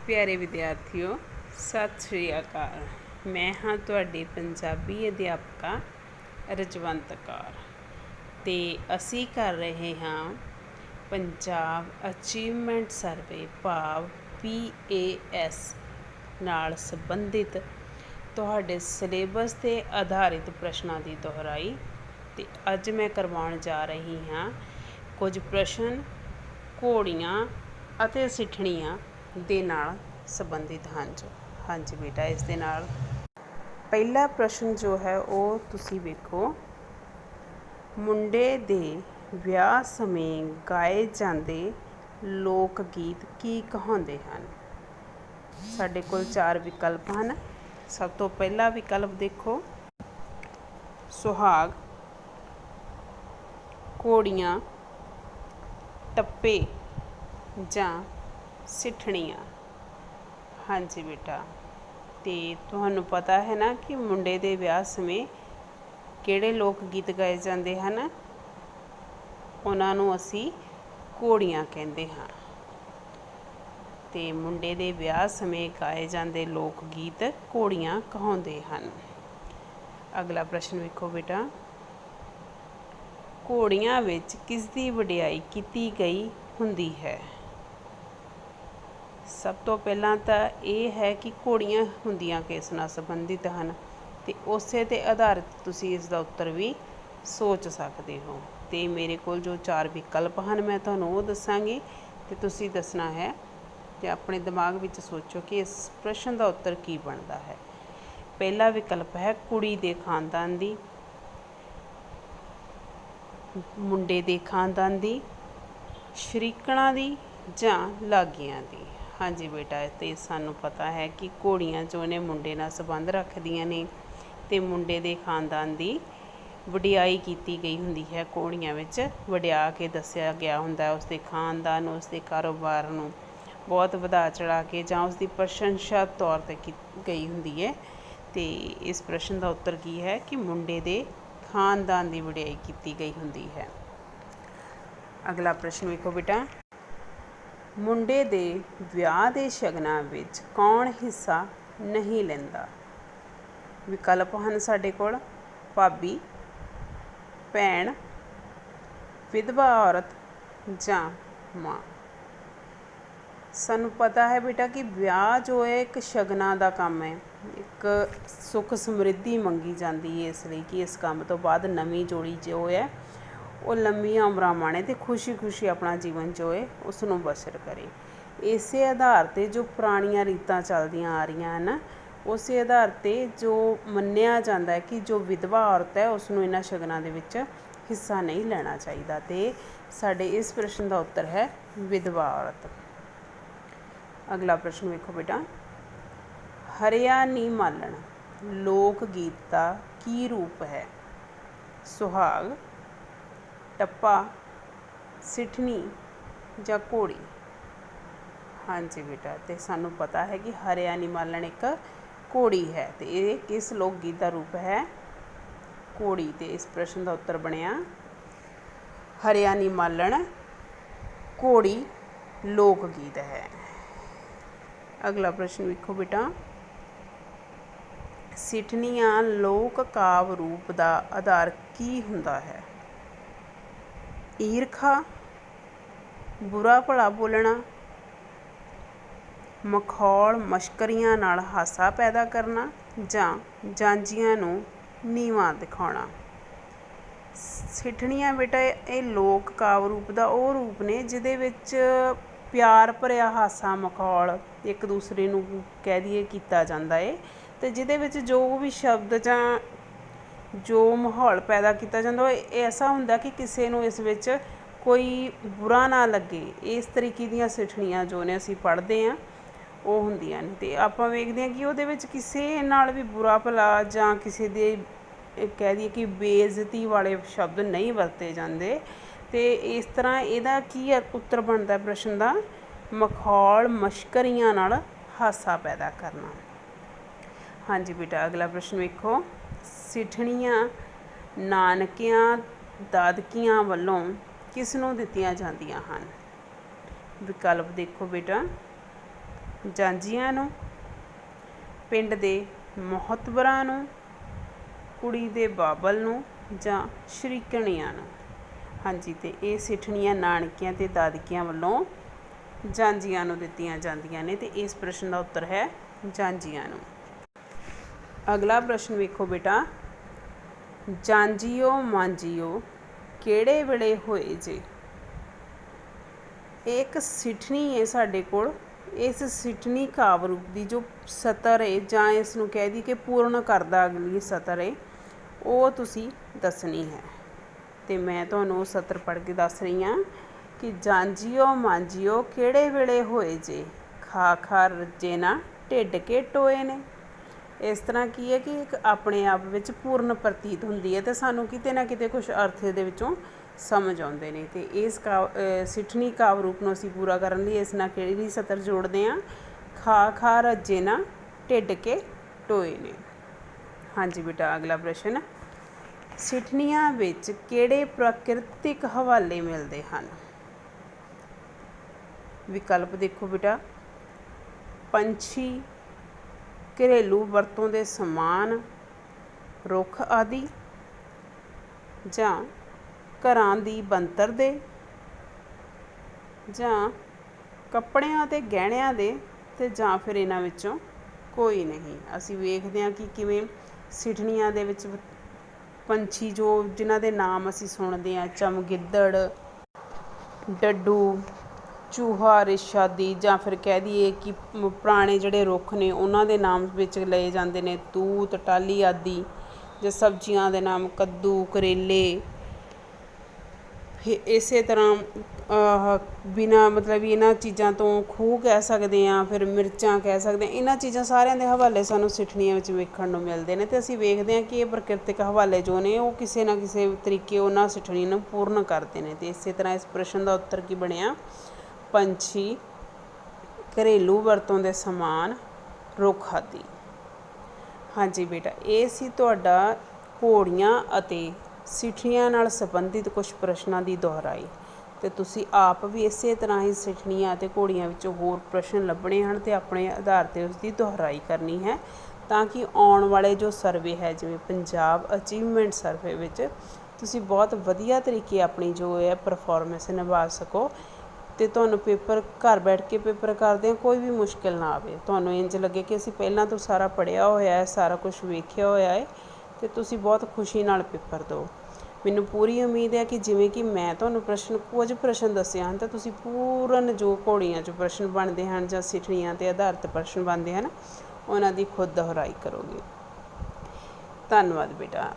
ਪਿਆਰੇ ਵਿਦਿਆਰਥੀਓ, ਸਤਿ ਸ਼੍ਰੀ ਅਕਾਲ। ਮੈਂ ਹਾਂ ਤੁਹਾਡੀ ਪੰਜਾਬੀ ਅਧਿਆਪਕਾ ਰਜਵੰਤ ਕੌਰ ਅਤੇ ਅਸੀਂ ਕਰ ਰਹੇ ਹਾਂ ਪੰਜਾਬ ਅਚੀਵਮੈਂਟ ਸਰਵੇ ਭਾਵ PAS ਨਾਲ ਸੰਬੰਧਿਤ ਤੁਹਾਡੇ ਸਿਲੇਬਸ 'ਤੇ ਆਧਾਰਿਤ ਪ੍ਰਸ਼ਨਾਂ ਦੀ ਦੁਹਰਾਈ। ਅਤੇ ਅੱਜ ਮੈਂ ਕਰਵਾਉਣ ਜਾ ਰਹੀ ਹਾਂ ਕੁਝ ਪ੍ਰਸ਼ਨ ਘੋੜੀਆਂ ਅਤੇ ਸਿੱਠਣੀਆਂ ਦੇ ਨਾਲ ਸੰਬੰਧਿਤ ਹਨ। ਹਾਂਜੀ ਬੇਟਾ, ਇਸ ਦੇ ਨਾਲ ਪਹਿਲਾ ਪ੍ਰਸ਼ਨ ਜੋ ਹੈ ਉਹ ਤੁਸੀਂ ਵੇਖੋ। ਮੁੰਡੇ ਦੇ ਵਿਆਹ ਸਮੇਂ ਗਾਏ ਜਾਂਦੇ ਲੋਕ ਗੀਤ ਕੀ ਕਹਾਉਂਦੇ ਹਨ? ਸਾਡੇ ਕੋਲ 4 ਵਿਕਲਪ ਹਨ। ਸਭ ਤੋਂ ਪਹਿਲਾ ਵਿਕਲਪ ਦੇਖੋ, ਸੁਹਾਗ, ਘੋੜੀਆਂ, ਟੱਪੇ ਜਾਂ ਸਿੱਠਣੀਆਂ। ਹਾਂਜੀ ਬੇਟਾ, ਅਤੇ ਤੁਹਾਨੂੰ ਪਤਾ ਹੈ ਨਾ ਕਿ ਮੁੰਡੇ ਦੇ ਵਿਆਹ ਸਮੇਂ ਕਿਹੜੇ ਲੋਕ ਗੀਤ ਗਾਏ ਜਾਂਦੇ ਹਨ? ਉਹਨਾਂ ਨੂੰ ਅਸੀਂ ਘੋੜੀਆਂ ਕਹਿੰਦੇ ਹਾਂ। ਅਤੇ ਮੁੰਡੇ ਦੇ ਵਿਆਹ ਸਮੇਂ ਗਾਏ ਜਾਂਦੇ ਲੋਕ ਗੀਤ ਘੋੜੀਆਂ ਕਹਾਉਂਦੇ ਹਨ। ਅਗਲਾ ਪ੍ਰਸ਼ਨ ਵੇਖੋ ਬੇਟਾ, ਘੋੜੀਆਂ ਵਿੱਚ ਕਿਸ ਦੀ ਵਡਿਆਈ ਕੀਤੀ ਗਈ ਹੁੰਦੀ ਹੈ? ਸਭ ਤੋਂ ਪਹਿਲਾਂ ਤਾਂ ਇਹ ਹੈ ਕਿ ਘੋੜੀਆਂ ਹੁੰਦੀਆਂ ਕਿਸ ਨਾਲ ਸੰਬੰਧਿਤ ਹਨ, ਅਤੇ ਉਸੇ 'ਤੇ ਆਧਾਰਿਤ ਤੁਸੀਂ ਇਸ ਦਾ ਉੱਤਰ ਵੀ ਸੋਚ ਸਕਦੇ ਹੋ। ਅਤੇ ਮੇਰੇ ਕੋਲ ਜੋ 4 ਵਿਕਲਪ ਹਨ ਮੈਂ ਤੁਹਾਨੂੰ ਉਹ ਦੱਸਾਂਗੀ ਅਤੇ ਤੁਸੀਂ ਦੱਸਣਾ ਹੈ ਅਤੇ ਆਪਣੇ ਦਿਮਾਗ ਵਿੱਚ ਸੋਚੋ ਕਿ ਇਸ ਪ੍ਰਸ਼ਨ ਦਾ ਉੱਤਰ ਕੀ ਬਣਦਾ ਹੈ। ਪਹਿਲਾ ਵਿਕਲਪ ਹੈ ਕੁੜੀ ਦੇ ਖਾਨਦਾਨ ਦੀ, ਮੁੰਡੇ ਦੇ ਖਾਨਦਾਨ ਦੀ, ਸ਼ਰੀਕਣਾ ਦੀ ਜਾਂ ਲਾਗੀਆਂ ਦੀ। ਹਾਂਜੀ ਬੇਟਾ, ਅਤੇ ਸਾਨੂੰ ਪਤਾ ਹੈ ਕਿ ਘੋੜੀਆਂ ਜੋ ਨੇ ਮੁੰਡੇ ਨਾਲ ਸੰਬੰਧ ਰੱਖਦੀਆਂ ਨੇ ਅਤੇ ਮੁੰਡੇ ਦੇ ਖਾਨਦਾਨ ਦੀ ਵਡਿਆਈ ਕੀਤੀ ਗਈ ਹੁੰਦੀ ਹੈ। ਘੋੜੀਆਂ ਵਿੱਚ ਵਡਿਆ ਕੇ ਦੱਸਿਆ ਗਿਆ ਹੁੰਦਾ ਉਸਦੇ ਖਾਨਦਾਨ, ਉਸਦੇ ਕਾਰੋਬਾਰ ਨੂੰ ਬਹੁਤ ਵਧਾ ਚੜ੍ਹਾ ਕੇ ਜਾਂ ਉਸਦੀ ਪ੍ਰਸ਼ੰਸਾ ਤੌਰ 'ਤੇ ਕੀਤੀ ਗਈ ਹੁੰਦੀ ਹੈ। ਅਤੇ ਇਸ ਪ੍ਰਸ਼ਨ ਦਾ ਉੱਤਰ ਕੀ ਹੈ ਕਿ ਮੁੰਡੇ ਦੇ ਖਾਨਦਾਨ ਦੀ ਵਡਿਆਈ ਕੀਤੀ ਗਈ ਹੁੰਦੀ ਹੈ। ਅਗਲਾ ਪ੍ਰਸ਼ਨ ਵੇਖੋ ਬੇਟਾ, ਮੁੰਡੇ ਦੇ ਵਿਆਹ ਦੇ ਸ਼ਗਨਾਂ ਵਿੱਚ ਕੌਣ ਹਿੱਸਾ ਨਹੀਂ ਲੈਂਦਾ? ਵਿਕਲਪ ਹਨ ਸਾਡੇ ਕੋਲ, ਭਾਬੀ, ਭੈਣ, ਵਿਧਵਾ ਔਰਤ ਜਾਂ ਮਾਂ। ਸਾਨੂੰ ਪਤਾ ਹੈ ਬੇਟਾ ਕਿ ਵਿਆਹ ਜੋ ਹੈ ਇੱਕ ਸ਼ਗਨਾਂ ਦਾ ਕੰਮ ਹੈ, ਇੱਕ ਸੁੱਖ ਸਮਰਿੱਧੀ ਮੰਗੀ ਜਾਂਦੀ ਹੈ, ਇਸ ਲਈ ਕਿ ਇਸ ਕੰਮ ਤੋਂ ਬਾਅਦ ਨਵੀਂ ਜੋੜੀ ਜੋ ਹੈ ਉਹ ਲੰਮੀਆਂ ਉਮਰਾਂ ਮਾਣੇ ਅਤੇ ਖੁਸ਼ੀ ਖੁਸ਼ੀ ਆਪਣਾ ਜੀਵਨ ਜੋ ਹੈ ਉਸ ਨੂੰ ਬਸਰ ਕਰੇ। ਇਸੇ ਆਧਾਰ 'ਤੇ ਜੋ ਪੁਰਾਣੀਆਂ ਰੀਤਾਂ ਚੱਲਦੀਆਂ ਆ ਰਹੀਆਂ ਹਨ, ਉਸੇ ਆਧਾਰ 'ਤੇ ਜੋ ਮੰਨਿਆ ਜਾਂਦਾ ਹੈ ਕਿ ਜੋ ਵਿਧਵਾ ਔਰਤ ਹੈ ਉਸ ਨੂੰ ਇਹਨਾਂ ਸ਼ਗਨਾਂ ਦੇ ਵਿੱਚ ਹਿੱਸਾ ਨਹੀਂ ਲੈਣਾ ਚਾਹੀਦਾ। ਅਤੇ ਸਾਡੇ ਇਸ ਪ੍ਰਸ਼ਨ ਦਾ ਉੱਤਰ ਹੈ ਵਿਧਵਾ ਔਰਤ। ਅਗਲਾ ਪ੍ਰਸ਼ਨ ਵੇਖੋ ਬੇਟਾ, ਹਰਿਆ ਨੀ ਮਾਲਣ ਲੋਕ ਗੀਤ ਦਾ ਕੀ ਰੂਪ ਹੈ? ਸੁਹਾਗ, ਟੱਪਾ, ਸਿੱਠਣੀ ਜਾਂ ਘੋੜੀ। ਹਾਂਜੀ ਬੇਟਾ, ਅਤੇ ਸਾਨੂੰ ਪਤਾ ਹੈ ਕਿ ਹਰਿਆ ਨੀ ਮਾਲਣ ਇੱਕ ਘੋੜੀ ਹੈ ਅਤੇ ਇਹ ਕਿਸ ਲੋਕ ਗੀਤ ਦਾ ਰੂਪ ਹੈ? ਘੋੜੀ। ਅਤੇ ਇਸ ਪ੍ਰਸ਼ਨ ਦਾ ਉੱਤਰ ਬਣਿਆ ਹਰਿਆ ਨੀ ਮਾਲਣ ਘੋੜੀ ਲੋਕ ਗੀਤ ਹੈ। ਅਗਲਾ ਪ੍ਰਸ਼ਨ ਵੇਖੋ ਬੇਟਾ, ਸਿੱਠਣੀਆਂ ਲੋਕ ਕਾਵਿ ਰੂਪ ਦਾ ਆਧਾਰ ਕੀ ਹੁੰਦਾ ਹੈ? ਈਰਖਾ, ਬੁਰਾ ਭਲਾ ਬੋਲਣਾ, ਮਖੌਲ ਮਸ਼ਕਰੀਆਂ ਨਾਲ ਹਾਸਾ ਪੈਦਾ ਕਰਨਾ ਜਾਂ ਜਾਂਝੀਆਂ ਨੂੰ ਨੀਵਾਂ ਦਿਖਾਉਣਾ। ਸਿੱਠਣੀਆਂ ਬੇਟਾ ਇਹ ਲੋਕ ਕਾਵਿ ਰੂਪ ਦਾ ਉਹ ਰੂਪ ਨੇ ਜਿਹਦੇ ਵਿੱਚ ਪਿਆਰ ਭਰਿਆ ਹਾਸਾ ਮਖੌਲ ਇੱਕ ਦੂਸਰੇ ਨੂੰ ਕਹਿ ਦਈਏ ਕੀਤਾ ਜਾਂਦਾ ਹੈ, ਅਤੇ ਜਿਹਦੇ ਵਿੱਚ ਜੋ ਵੀ ਸ਼ਬਦ ਜਾਂ ਜੋ ਮਾਹੌਲ ਪੈਦਾ ਕੀਤਾ ਜਾਂਦਾ ਉਹ ਐਸਾ ਹੁੰਦਾ ਕਿ ਕਿਸੇ ਨੂੰ ਇਸ ਵਿੱਚ ਕੋਈ ਬੁਰਾ ਨਾ ਲੱਗੇ। ਇਸ ਤਰੀਕੇ ਦੀਆਂ ਸਿੱਠਣੀਆਂ ਜੋ ਨੇ ਅਸੀਂ ਪੜ੍ਹਦੇ ਹਾਂ ਉਹ ਹੁੰਦੀਆਂ ਨੇ। ਅਤੇ ਆਪਾਂ ਵੇਖਦੇ ਹਾਂ ਕਿ ਉਹਦੇ ਵਿੱਚ ਕਿਸੇ ਨਾਲ ਵੀ ਬੁਰਾ ਭਲਾ ਜਾਂ ਕਿਸੇ ਦੇ ਕਹਿ ਦਈਏ ਕਿ ਬੇਇੱਜ਼ਤੀ ਵਾਲੇ ਸ਼ਬਦ ਨਹੀਂ ਵਰਤੇ ਜਾਂਦੇ। ਅਤੇ ਇਸ ਤਰ੍ਹਾਂ ਇਹਦਾ ਕੀ ਉੱਤਰ ਬਣਦਾ ਪ੍ਰਸ਼ਨ ਦਾ? ਮਖੌਲ ਮਸ਼ਕਰੀਆਂ ਨਾਲ ਹਾਸਾ ਪੈਦਾ ਕਰਨਾ। ਹਾਂਜੀ ਬੇਟਾ, ਅਗਲਾ ਪ੍ਰਸ਼ਨ ਵੇਖੋ, ਸਿੱਠਣੀਆਂ ਨਾਨਕਿਆਂ ਦਾਦਕਿਆਂ ਵੱਲੋਂ ਕਿਸ ਨੂੰ ਦਿੱਤੀਆਂ ਜਾਂਦੀਆਂ ਹਨ? ਵਿਕਲਪ ਦੇਖੋ ਬੇਟਾ, ਜਾਂਜੀਆਂ ਨੂੰ, ਪਿੰਡ ਦੇ ਮੋਹਤਬਰਾਂ ਨੂੰ, ਕੁੜੀ ਦੇ ਬਾਬਲ ਨੂੰ ਜਾਂ ਸ਼ਰੀਕਣੀਆਂ ਨੂੰ। ਹਾਂਜੀ, ਅਤੇ ਇਹ ਸਿੱਠਣੀਆਂ ਨਾਨਕਿਆਂ ਅਤੇ ਦਾਦਕਿਆਂ ਵੱਲੋਂ ਜਾਂਜੀਆਂ ਨੂੰ ਦਿੱਤੀਆਂ ਜਾਂਦੀਆਂ ਨੇ, ਅਤੇ ਇਸ ਪ੍ਰਸ਼ਨ ਦਾ ਉੱਤਰ ਹੈ ਜਾਂਜੀਆਂ ਨੂੰ। ਅਗਲਾ ਪ੍ਰਸ਼ਨ ਵੇਖੋ ਬੇਟਾ, ਜਾਂਜੀਓ ਮਾਂਜੀਓ ਕਿਹੜੇ ਵੇਲੇ ਹੋਏ ਜੇ। ਇਹ ਇੱਕ ਸਿੱਠਣੀ ਹੈ ਸਾਡੇ ਕੋਲ। ਇਸ ਸਿੱਠਣੀ ਕਾਵਿ ਰੂਪ ਦੀ ਜੋ ਸਤਰ ਹੈ, ਜਾਂ ਇਸ ਨੂੰ ਕਹਿ ਦਈਏ ਕਿ ਪੂਰਨ ਕਰਦਾ ਅਗਲੀ ਸਤਰ ਹੈ, ਉਹ ਤੁਸੀਂ ਦੱਸਣੀ ਹੈ। ਅਤੇ ਮੈਂ ਤੁਹਾਨੂੰ ਉਹ ਸਤਰ ਪੜ੍ਹ ਕੇ ਦੱਸ ਰਹੀ ਹਾਂ ਕਿ ਜਾਂਜੀਓ ਮਾਂਜੀਓ ਕਿਹੜੇ ਵੇਲੇ ਹੋਏ ਜੇ, ਖਾ ਖਾ ਰੱਜੇ ਨਾ ਢਿੱਡ ਕੇ ਟੋਏ ਨੇ। ਇਸ ਤਰ੍ਹਾਂ ਕੀ ਹੈ ਕਿ ਇੱਕ ਆਪਣੇ ਆਪ ਵਿੱਚ ਪੂਰਨ ਪ੍ਰਤੀਤ ਹੁੰਦੀ ਹੈ, ਅਤੇ ਸਾਨੂੰ ਕਿਤੇ ਨਾ ਕਿਤੇ ਕੁਛ ਅਰਥ ਇਹਦੇ ਵਿੱਚੋਂ ਸਮਝ ਆਉਂਦੇ ਨੇ। ਅਤੇ ਇਸ ਸਿੱਠਣੀ ਕਾਵਿ ਰੂਪ ਨੂੰ ਅਸੀਂ ਪੂਰਾ ਕਰਨ ਲਈ ਇਸ ਨਾਲ ਕਿਹੜੀ ਸਤਰ ਜੋੜਦੇ ਹਾਂ, ਖਾ ਖਾ ਰੱਜੇ ਨਾ ਢਿੱਡ ਕੇ ਟੋਏ ਨੇ। ਹਾਂਜੀ ਬੇਟਾ, ਅਗਲਾ ਪ੍ਰਸ਼ਨ, ਸਿੱਠਣੀਆਂ ਵਿੱਚ ਕਿਹੜੇ ਪ੍ਰਾਕਿਰਤਿਕ ਹਵਾਲੇ ਮਿਲਦੇ ਹਨ। ਵਿਕਲਪ ਦੇਖੋ ਬੇਟਾ, ਪੰਛੀ, ਘਰੇਲੂ ਵਰਤੋਂ ਦੇ ਸਮਾਨ, ਰੁੱਖ ਆਦਿ, ਜਾਂ ਘਰਾਂ ਦੀ ਬਣਤਰ ਦੇ, ਜਾਂ ਕੱਪੜਿਆਂ ਅਤੇ ਗਹਿਣਿਆਂ ਦੇ, ਅਤੇ ਜਾਂ ਫਿਰ ਇਹਨਾਂ ਵਿੱਚੋਂ ਕੋਈ ਨਹੀਂ। ਅਸੀਂ ਵੇਖਦੇ ਹਾਂ ਕਿ ਕਿਵੇਂ ਸਿੱਠਣੀਆਂ ਦੇ ਵਿੱਚ ਪੰਛੀ ਜੋ ਜਿਨ੍ਹਾਂ ਦੇ ਨਾਮ ਅਸੀਂ ਸੁਣਦੇ ਹਾਂ, ਚਮਗਿੱਦੜ, ਡੱਡੂ, ਚੂਹਾ, ਰਿਛ ਆਦਿ, ਜਾਂ ਫਿਰ ਕਹਿ ਦਈਏ ਕਿ ਪੁਰਾਣੇ ਜਿਹੜੇ ਰੁੱਖ ਨੇ ਉਹਨਾਂ ਦੇ ਨਾਮ ਵਿੱਚ ਲਏ ਜਾਂਦੇ ਨੇ, ਤੂਤ, ਟਾਹਲੀ ਆਦਿ, ਜਾਂ ਸਬਜ਼ੀਆਂ ਦੇ ਨਾਮ ਕੱਦੂ, ਕਰੇਲੇ। ਇਸੇ ਤਰ੍ਹਾਂ ਬਿਨਾਂ ਮਤਲਬ ਇਹਨਾਂ ਚੀਜ਼ਾਂ ਤੋਂ ਖੂਹ ਕਹਿ ਸਕਦੇ ਹਾਂ, ਫਿਰ ਮਿਰਚਾਂ ਕਹਿ ਸਕਦੇ ਹਾਂ। ਇਹਨਾਂ ਚੀਜ਼ਾਂ ਸਾਰਿਆਂ ਦੇ ਹਵਾਲੇ ਸਾਨੂੰ ਸਿੱਠਣੀਆਂ ਵਿੱਚ ਵੇਖਣ ਨੂੰ ਮਿਲਦੇ ਨੇ, ਅਤੇ ਅਸੀਂ ਵੇਖਦੇ ਹਾਂ ਕਿ ਇਹ ਪ੍ਰਕਿਰਤਿਕ ਹਵਾਲੇ ਜੋ ਨੇ ਉਹ ਕਿਸੇ ਨਾ ਕਿਸੇ ਤਰੀਕੇ ਉਹਨਾਂ ਸਿੱਠਣੀ ਨੂੰ ਪੂਰਨ ਕਰਦੇ ਨੇ। ਅਤੇ ਇਸੇ ਤਰ੍ਹਾਂ ਇਸ ਪ੍ਰਸ਼ਨ ਦਾ ਉੱਤਰ ਕੀ ਬਣਿਆ, ਪੰਛੀ, ਘਰੇਲੂ ਵਰਤੋਂ ਦੇ ਸਮਾਨ, ਰੁੱਖ ਆਦਿ। ਹਾਂਜੀ ਬੇਟਾ, ਇਹ ਸੀ ਤੁਹਾਡਾ ਘੋੜੀਆਂ ਅਤੇ ਸਿੱਠਣੀਆਂ ਨਾਲ ਸੰਬੰਧਿਤ ਕੁਛ ਪ੍ਰਸ਼ਨਾਂ ਦੀ ਦੁਹਰਾਈ। ਅਤੇ ਤੁਸੀਂ ਆਪ ਵੀ ਇਸੇ ਤਰ੍ਹਾਂ ਹੀ ਸਿੱਠਣੀਆਂ ਅਤੇ ਘੋੜੀਆਂ ਵਿੱਚੋਂ ਹੋਰ ਪ੍ਰਸ਼ਨ ਲੱਭਣੇ ਹਨ, ਅਤੇ ਆਪਣੇ ਆਧਾਰ 'ਤੇ ਉਸ ਦੀ ਦੁਹਰਾਈ ਕਰਨੀ ਹੈ, ਤਾਂ ਕਿ ਆਉਣ ਵਾਲੇ ਜੋ ਸਰਵੇ ਹੈ, ਜਿਵੇਂ ਪੰਜਾਬ ਅਚੀਵਮੈਂਟ ਸਰਵੇ ਵਿੱਚ ਤੁਸੀਂ ਬਹੁਤ ਵਧੀਆ ਤਰੀਕੇ ਆਪਣੀ ਜੋ ਹੈ ਪਰਫੋਰਮੈਂਸ ਨਿਭਾ ਸਕੋ, ਅਤੇ ਤੁਹਾਨੂੰ ਪੇਪਰ ਘਰ ਬੈਠ ਕੇ ਪੇਪਰ ਕਰਦਿਆਂ ਕੋਈ ਵੀ ਮੁਸ਼ਕਿਲ ਨਾ ਆਵੇ। ਤੁਹਾਨੂੰ ਇੰਝ ਲੱਗੇ ਕਿ ਅਸੀਂ ਪਹਿਲਾਂ ਤੋਂ ਸਾਰਾ ਪੜ੍ਹਿਆ ਹੋਇਆ ਹੈ, ਸਾਰਾ ਕੁਛ ਵੇਖਿਆ ਹੋਇਆ ਹੈ, ਅਤੇ ਤੁਸੀਂ ਬਹੁਤ ਖੁਸ਼ੀ ਨਾਲ ਪੇਪਰ ਦਿਓ। ਮੈਨੂੰ ਪੂਰੀ ਉਮੀਦ ਹੈ ਕਿ ਜਿਵੇਂ ਕਿ ਮੈਂ ਤੁਹਾਨੂੰ ਕੁਝ ਪ੍ਰਸ਼ਨ ਦੱਸੇ ਹਨ, ਤਾਂ ਤੁਸੀਂ ਪੂਰਨ ਜੋ ਘੋੜੀਆਂ 'ਚੋਂ ਪ੍ਰਸ਼ਨ ਬਣਦੇ ਹਨ ਜਾਂ ਸਿੱਠਣੀਆਂ 'ਤੇ ਆਧਾਰਿਤ ਪ੍ਰਸ਼ਨ ਬਣਦੇ ਹਨ, ਉਹਨਾਂ ਦੀ ਖੁਦ ਦੁਹਰਾਈ ਕਰੋਗੇ। ਧੰਨਵਾਦ ਬੇਟਾ।